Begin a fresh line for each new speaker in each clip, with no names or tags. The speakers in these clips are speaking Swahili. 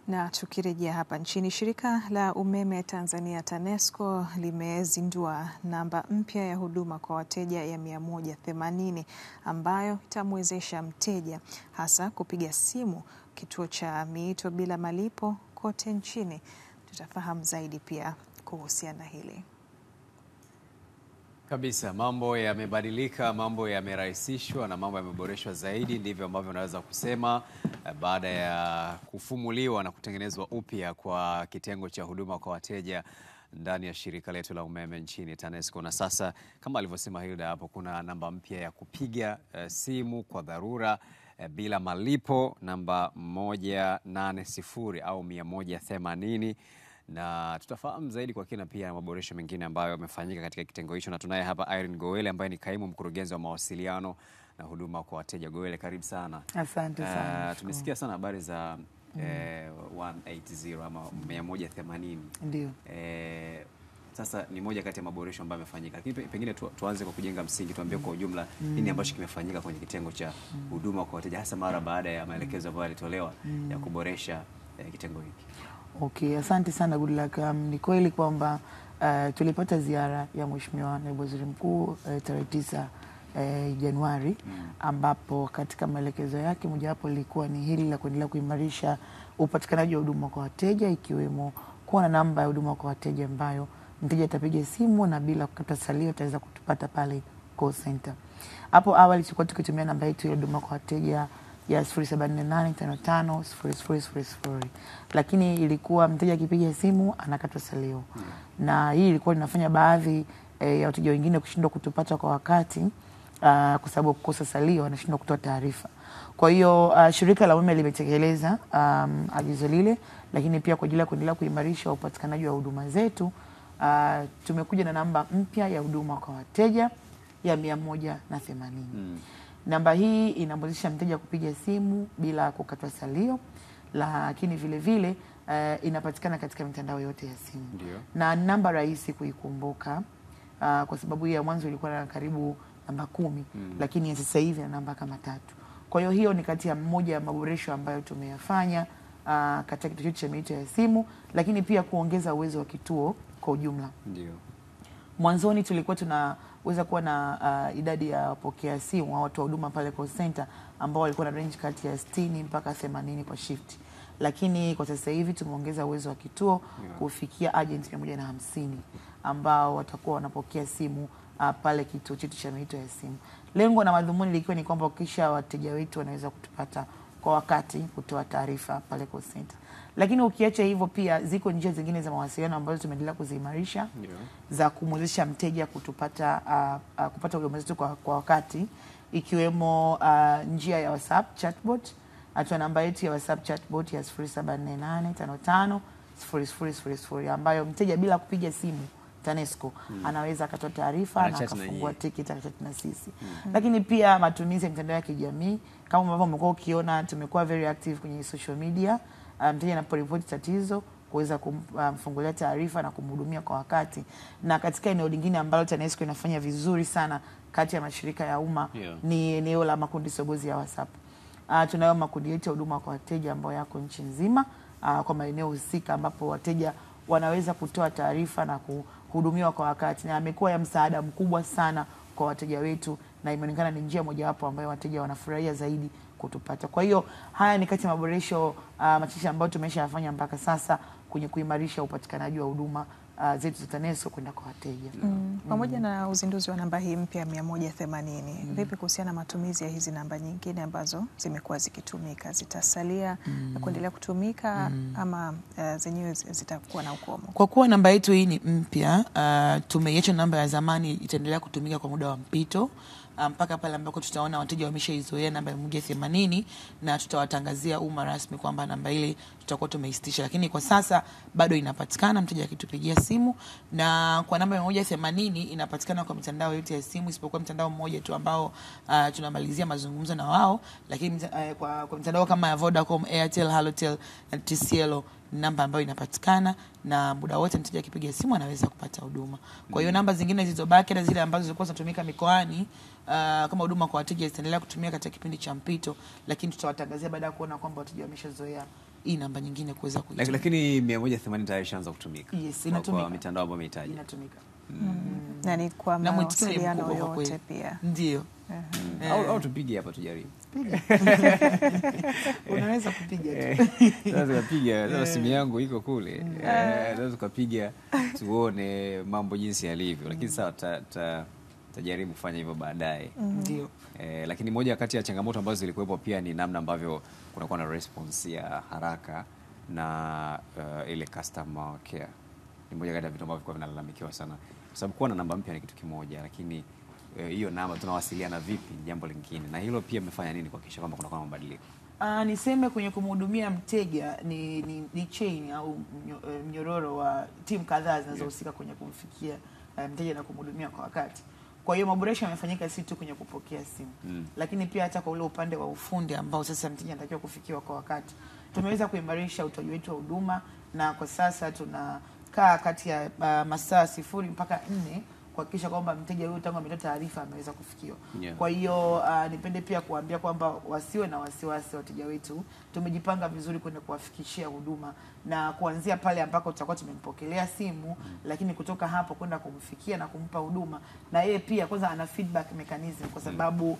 Na tukirejea hapa nchini, shirika la umeme Tanzania TANESCO limezindua namba mpya ya huduma kwa wateja ya 180 ambayo itamwezesha mteja hasa kupiga simu kituo cha miito bila malipo kote nchini. Tutafahamu zaidi pia kuhusiana hili.
Kabisa, mambo yamebadilika, mambo yamerahisishwa na mambo yameboreshwa zaidi, ndivyo ambavyo unaweza kusema baada ya kufumuliwa na kutengenezwa upya kwa kitengo cha huduma kwa wateja ndani ya shirika letu la umeme nchini TANESCO. Na sasa kama alivyosema Hilda hapo, kuna namba mpya ya kupiga simu kwa dharura bila malipo, namba 180 au 180. Na tutafahamu zaidi kwa kina pia maboresho mengine ambayo yamefanyika katika kitengo hicho, na tunaye hapa Irene Gowele ambaye ni kaimu mkurugenzi wa mawasiliano na huduma kwa wateja. Gowele, karibu sana.
Asante sana.
Tumesikia sana habari za 180 ama 180.
Ndio.
Sasa ni moja kati ya maboresho ambayo yamefanyika. Lakini pengine tuanze kwa kujenga msingi, tuambie kwa ujumla nini ambacho kimefanyika kwenye kitengo cha huduma kwa wateja hasa mara baada ya maelekezo ambayo yalitolewa ya kuboresha kitengo hiki.
Okay, asante sana good luck. Ni kweli kwamba tulipata ziara ya Mheshimiwa Naibu Waziri Mkuu tarehe 9 Januari, ambapo katika maelekezo yake mojawapo lilikuwa ni hili la kuendelea kuimarisha upatikanaji wa huduma kwa wateja, ikiwemo kuwa na namba ya huduma kwa wateja ambayo mteja atapiga simu na bila kukata salio ataweza kutupata pale call center. Hapo awali tulikuwa tukitumia namba yetu ya huduma kwa wateja ya 0748550000, lakini ilikuwa mteja akipiga simu anakatwa salio. Na hii ilikuwa inafanya baadhi ya wateja wengine kushindwa kutupata kwa wakati kwa sababu kukosa salio, wanashindwa kutoa taarifa. Kwa hiyo shirika la umeme limetekeleza agizo lile, lakini pia kwa ajili ya kuendelea kuimarisha upatikanaji wa huduma zetu tumekuja na namba mpya ya huduma kwa wateja ya 180. Namba hii inamwezesha mteja kupiga simu bila kukatwa salio, lakini vile vile inapatikana katika mitandao yote ya simu.
Ndiyo.
Na namba rahisi kuikumbuka kwa sababu ya mwanzo ilikuwa na karibu namba 10, lakini sasa hivi na namba kama 3. Kwa hiyo hiyo ni kati ya moja ya maboresho ambayo tumeyafanya katika kituo cha miito ya simu, lakini pia kuongeza uwezo wa kituo kwa ujumla.
Ndio.
Mwanzoni tulikuwa tunaweza kuwa na idadi ya wapokea simu au watu wa huduma pale call center ambao walikuwa na range kati ya 60 mpaka 80 kwa shift. Lakini kwa sasa hivi tumeongeza uwezo wa kituo kufikia agent 150 ambao watakuwa wanapokea simu pale kituo chetu cha miito ya simu. Lengo na madhumuni likiwa ni kwamba kisha wateja wetu wanaweza kutupata kwa wakati, kutoa taarifa pale call center. Lakini ukiacha hivyo pia ziko njia zingine za mawasiliano ambazo tumeendelea kuziimarisha za kumwezesha mteja kupata huduma zetu kwa wakati, ikiwemo njia ya WhatsApp chatbot. Atuna namba yetu ya WhatsApp chatbot ya 0748550000 ambayo mteja bila kupiga simu TANESCO anaweza akatoa taarifa na akafungua tiketi akachat na sisi. Lakini pia matumizi ya mitandao ya kijamii kama ambavyo mmekuwa ukiona, tumekuwa very active kwenye social media. Mteja anaporipoti tatizo kuweza kumfungulia taarifa na kumhudumia kwa wakati. Na katika eneo lingine ambalo TANESCO inafanya vizuri sana kati ya mashirika ya umma ni eneo la makundi sogozi ya WhatsApp. Tunayo makundi yetu ya huduma kwa wateja ambayo yako nchi nzima kwa maeneo husika, ambapo wateja wanaweza kutoa taarifa na kuhudumiwa kwa wakati, na amekuwa ya msaada mkubwa sana kwa wateja wetu, na imeonekana ni njia mojawapo ambayo wateja wanafurahia zaidi kutupata. Kwa hiyo haya ni kati ya maboresho machache ambayo tumeshayafanya mpaka sasa kwenye kuimarisha upatikanaji wa huduma zetu za TANESCO kwenda kwa wateja.
Pamoja na uzinduzi wa namba hii mpya 180, vipi kuhusiana na matumizi ya hizi namba nyingine ambazo zimekuwa zikitumika? Zitasalia kuendelea kutumika ama zenyewe zitakuwa na ukomo?
Kwa kuwa namba yetu hii ni mpya, tumeiacha namba ya zamani itaendelea kutumika kwa muda wa mpito mpaka pale ambako tutaona wateja wameshaizoea namba ya 180 na tutawatangazia umma rasmi kwamba namba ile tutakuwa tumeisitisha. Lakini kwa sasa bado inapatikana mteja akitupigia simu, na kwa namba ya 180 inapatikana kwa mitandao yote ya simu isipokuwa mtandao mmoja tu ambao tunamalizia mazungumzo na wao. Lakini kwa mitandao kama ya Vodacom, Airtel, Halotel na TCL namba ambayo inapatikana na muda wote mteja akipiga simu anaweza kupata huduma. Kwa hiyo namba zingine zilizobaki hata zile ambazo zilikuwa zinatumika mikoani kama huduma kwa wateja zitaendelea kutumia katika kipindi cha mpito, lakini tutawatangazia baada ya kuona kwamba wateja wameshazoea hii namba nyingine kuweza kuitumia.
Lakini 180 tayari ishaanza kutumika.
Yes, inatumika.
Kwa mitandao ambayo umehitaji.
Inatumika.
Na ni kwa mawasiliano yote pia.
Ndio.
Au tupige hapa tujaribu.
Unaweza kupiga tu.
Unaweza kupiga, sasa simu yangu iko kule. Unaweza kupiga tuone mambo jinsi yalivyo. Lakini sawa tajaribu kufanya hivyo baadaye.
Ndio.
Lakini moja kati ya changamoto ambazo zilikuwepo pia ni namna ambavyo kunakuwa na response ya haraka na ile customer care. Ni moja kati ya vitu ambavyo kwa vinalalamikiwa sana. Kwa sababu kuwa na namba mpya ni kitu kimoja, lakini hiyo namba tunawasiliana vipi jambo lingine. Na hilo pia mmefanya nini kuhakikisha kwamba kunakuwa na mabadiliko?
Niseme kwenye kumhudumia mteja ni chain au mnyororo wa timu kadhaa zinazohusika kwenye kumfikia mteja na kumhudumia kwa wakati. Kwa hiyo maboresho yamefanyika si tu kwenye kupokea simu, lakini pia hata kwa ule upande wa ufundi ambao sasa mteja anatakiwa kufikiwa kwa wakati. Tumeweza kuimarisha utoaji wetu wa huduma, na kwa sasa tunakaa kati ya masaa 0 mpaka 4 kuhakikisha kwamba mteja huyo tangu ametoa taarifa ameweza kufikiwa. Kwa hiyo nipende pia kuambia kwamba wasiwe na wasiwasi wateja wetu. Tumejipanga vizuri kwenda kuwafikishia huduma, na kuanzia pale ambako tutakuwa tumempokelea simu, lakini kutoka hapo kwenda kumfikia na kumpa huduma. Na yeye pia kwanza ana feedback mechanism, kwa sababu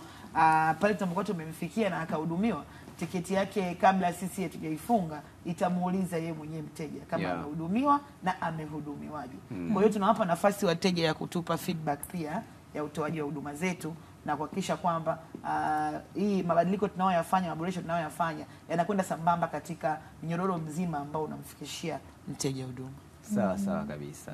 pale tunapokuwa tumemfikia na akahudumiwa, tiketi yake kabla sisi hatujaifunga itamuuliza yeye mwenyewe mteja kama amehudumiwa na amehudumiwaje. Kwa hiyo tunawapa nafasi wateja ya kutupa feedback pia ya utoaji wa huduma zetu, na kuhakikisha kwamba hii mabadiliko tunayoyafanya, maboresho tunayoyafanya yanakwenda sambamba katika mnyororo mzima ambao unamfikishia mteja huduma.
Sawa kabisa.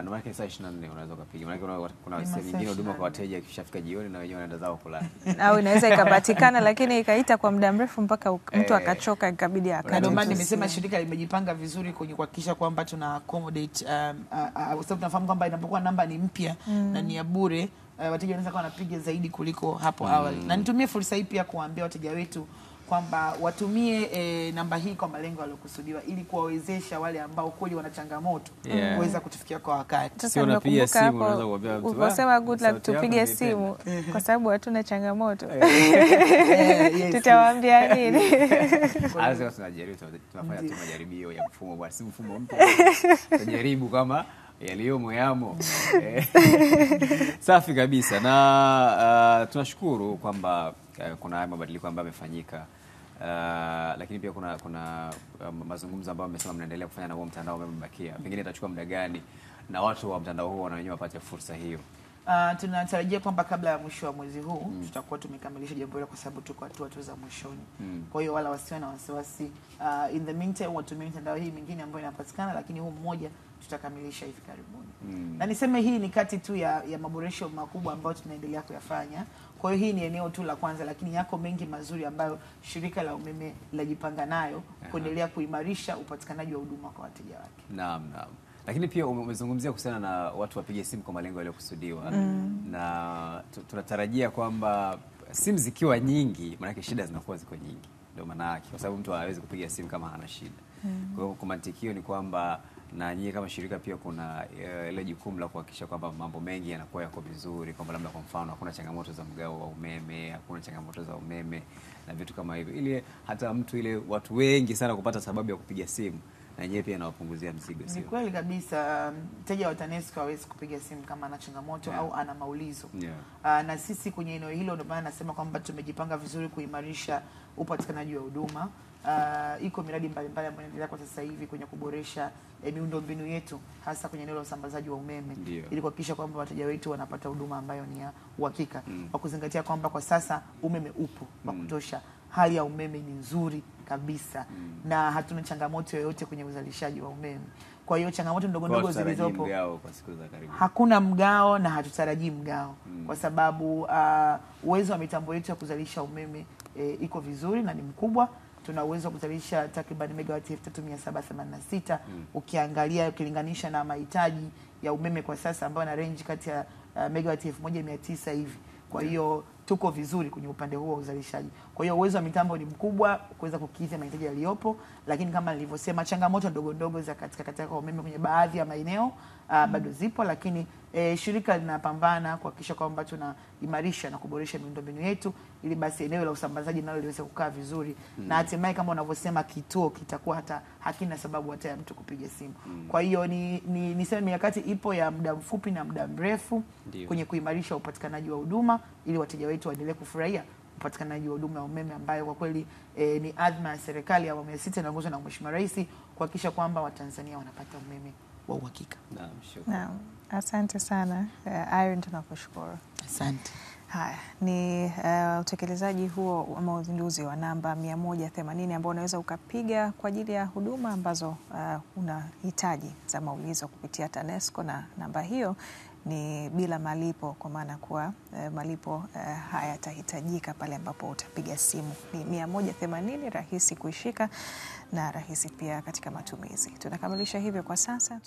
Na maana saa 24 unaweza kupiga. Maana kuna sehemu nyingine huduma kwa wateja ikishafika jioni na wenyewe wanaenda zao kulala.
Au inaweza ikapatikana lakini ikaita kwa muda mrefu mpaka mtu akachoka ikabidi akate.
Ndio maana nimesema shirika limejipanga vizuri kwenye kuhakikisha kwamba tuna accommodate sababu tunafahamu kwamba inapokuwa namba ni mpya na ni ya bure, wateja wanaweza kuwa wanapiga zaidi kuliko hapo awali. Na nitumie fursa hii pia kuambia wateja wetu kwamba watumie namba hii kwa malengo yaliyokusudiwa, ili kuwawezesha wale ambao kweli wana changamoto kuweza kutufikia kwa wakati.
Sasa unapiga simu, unaweza kuambia mtu ukosema good luck tupige simu kwa sababu hatuna changamoto. Tutawaambia nini?
Sasa tunafanya tu majaribio ya mfumo, bwana si mfumo mpya. Tutajaribu kama yaliyomo yamo. Safi kabisa. Na tunashukuru kwamba kuna mabadiliko ambayo yamefanyika, lakini pia kuna mazungumzo ambayo mmesema mnaendelea kufanya na huo mtandao umebakia. Pengine itachukua muda gani na watu wa mtandao huo na wenyewe wapate fursa hiyo?
Tunatarajia kwamba kabla ya mwisho wa mwezi huu tutakuwa tumekamilisha jambo hilo, kwa sababu tuko hatua tu za mwishoni. Kwa hiyo wala wasiwe na wasiwasi. In the meantime watumie mitandao hii mingine ambayo inapatikana, lakini huu mmoja tutakamilisha hivi karibuni. Na niseme hii ni kati tu ya maboresho makubwa ambayo tunaendelea kuyafanya. Kwa hiyo hii ni eneo tu la kwanza, lakini yako mengi mazuri ambayo shirika la umeme linajipanga nayo kuendelea kuimarisha upatikanaji wa huduma kwa wateja wake.
Naam. Lakini pia umezungumzia kuhusiana na watu wapige simu kwa malengo yaliyokusudiwa. Na tunatarajia kwamba simu zikiwa nyingi, maana shida zinakuwa ziko nyingi. Ndio maana yake, kwa sababu mtu hawezi kupiga simu kama hana shida. Kwa hiyo kwa mantikio ni kwamba na nyie kama shirika pia kuna ile jukumu la kuhakikisha kwamba mambo mengi yanakuwa yako vizuri, kwamba labda kwa mfano hakuna changamoto za mgao wa umeme, hakuna changamoto za umeme na vitu kama hivyo, ili hata mtu ile watu wengi sana kupata sababu ya kupiga simu, na yeye pia anawapunguzia mzigo.
Ni kweli kabisa. Mteja wa TANESCO hawezi kupiga simu kama ana changamoto au ana maulizo. Na sisi kwenye eneo hilo ndio maana nasema kwamba tumejipanga vizuri kuimarisha upatikanaji wa huduma. Iko miradi mbalimbali ambayo inaendelea kwa sasa hivi kwenye kuboresha miundombinu yetu, hasa kwenye eneo la usambazaji wa umeme, ili kuhakikisha kwamba wateja wetu wanapata huduma ambayo ni ya uhakika, kwa kuzingatia kwamba kwa sasa umeme upo wa kutosha. Hali ya umeme ni nzuri kabisa, na hatuna changamoto yoyote kwenye uzalishaji wa umeme. Kwa hiyo changamoto ndogo zilizopo, hakuna mgao na hatutarajii mgao, kwa sababu uwezo wa mitambo yetu ya kuzalisha umeme iko vizuri na ni mkubwa. Tuna uwezo wa kuzalisha takriban megawati 3786 ukilinganisha na mahitaji ya umeme kwa sasa ambayo na range kati ya megawati 1900 hivi. Kwa hiyo tuko vizuri kwenye upande huo wa uzalishaji. Kwa hiyo uwezo wa mitambo ni mkubwa kuweza kukidhi mahitaji yaliyopo, lakini kama nilivyosema, changamoto ndogo ndogo za katika umeme kwenye baadhi ya maeneo bado zipo, lakini shirika linapambana kuhakikisha kwamba tunaimarisha na kuboresha miundombinu yetu ili basi eneo la usambazaji nalo liweze kukaa vizuri na hatimaye kama unavyosema kituo kitakuwa hata hakina sababu hata ya mtu kupiga simu. Kwa hiyo niseme mikakati ipo ya muda mfupi na muda mrefu kwenye kuimarisha upatikanaji wa huduma ili wateja wetu waendelee kufurahia upatikanaji wa huduma ya umeme ambayo kwa kweli ni adhma ya serikali ya awamu ya 6 inaongozwa na Mheshimiwa Rais kuhakikisha kwamba Watanzania wanapata umeme wa uhakika.
Naam, asante sana Irene, tunakushukuru.
Asante.
Haya ni utekelezaji huo ama uzinduzi wa namba 180 ambao unaweza ukapiga kwa ajili ya huduma ambazo unahitaji za maulizo kupitia TANESCO, na namba hiyo ni bila malipo, kwa maana kuwa malipo hayatahitajika pale ambapo utapiga simu. Ni 180, rahisi kuishika na rahisi pia katika matumizi. Tunakamilisha hivyo kwa sasa.